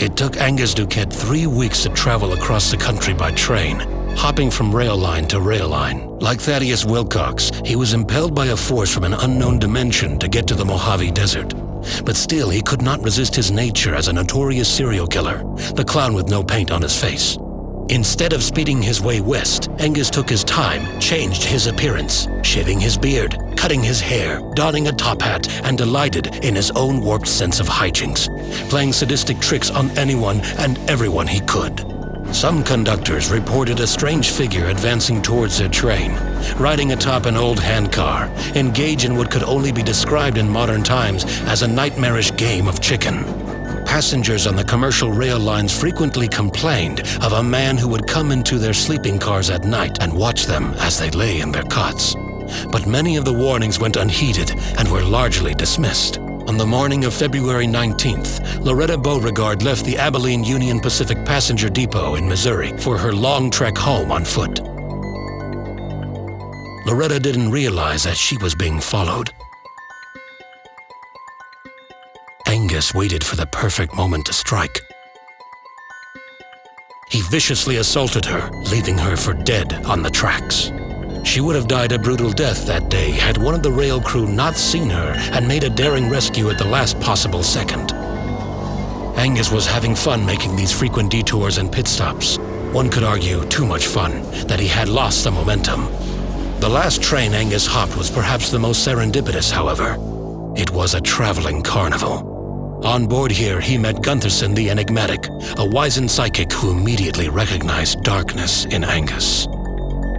It took Angus Duquette 3 weeks to travel across the country by train, hopping from rail line to rail line. Like Thaddeus Wilcox, he was impelled by a force from an unknown dimension to get to the Mojave Desert. But still, he could not resist his nature as a notorious serial killer, the clown with no paint on his face. Instead of speeding his way west, Angus took his time, changed his appearance, shaving his beard, cutting his hair, donning a top hat, and delighted in his own warped sense of hijinks, playing sadistic tricks on anyone and everyone he could. Some conductors reported a strange figure advancing towards their train, riding atop an old handcar, engaged in what could only be described in modern times as a nightmarish game of chicken. Passengers on the commercial rail lines frequently complained of a man who would come into their sleeping cars at night and watch them as they lay in their cots. But many of the warnings went unheeded and were largely dismissed. On the morning of February 19th, Loretta Beauregard left the Abilene Union Pacific Passenger Depot in Missouri for her long trek home on foot. Loretta didn't realize that she was being followed. Angus waited for the perfect moment to strike. He viciously assaulted her, leaving her for dead on the tracks. She would have died a brutal death that day had one of the rail crew not seen her and made a daring rescue at the last possible second. Angus was having fun making these frequent detours and pit stops. One could argue too much fun, that he had lost the momentum. The last train Angus hopped was perhaps the most serendipitous, however. It was a traveling carnival. On board here, he met Guntherson the Enigmatic, a wizened psychic who immediately recognized darkness in Angus.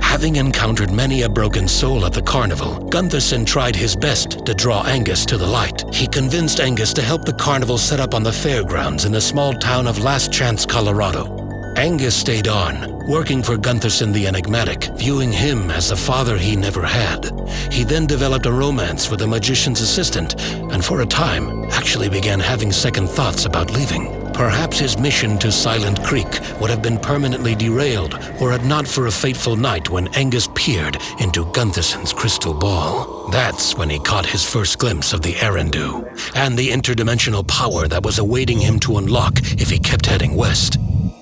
Having encountered many a broken soul at the carnival, Guntherson tried his best to draw Angus to the light. He convinced Angus to help the carnival set up on the fairgrounds in the small town of Last Chance, Colorado. Angus stayed on, working for Guntherson the Enigmatic, viewing him as the father he never had. He then developed a romance with a magician's assistant, and for a time, actually began having second thoughts about leaving. Perhaps his mission to Silent Creek would have been permanently derailed were it not for a fateful night when Angus peered into Guntherson's crystal ball. That's when he caught his first glimpse of the Erendu, and the interdimensional power that was awaiting him to unlock if he kept heading west.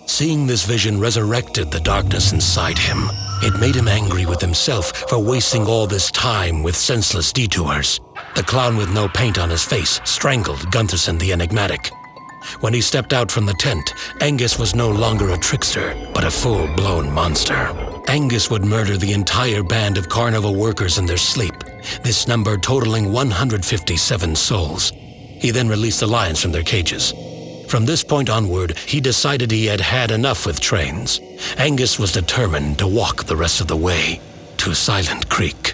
Seeing this vision resurrected the darkness inside him. It made him angry with himself for wasting all this time with senseless detours. The clown with no paint on his face strangled Guntherson the Enigmatic. When he stepped out from the tent, Angus was no longer a trickster, but a full-blown monster. Angus would murder the entire band of carnival workers in their sleep, this number totaling 157 souls. He then released the lions from their cages. From this point onward, he decided he had had enough with trains. Angus was determined to walk the rest of the way to Silent Creek.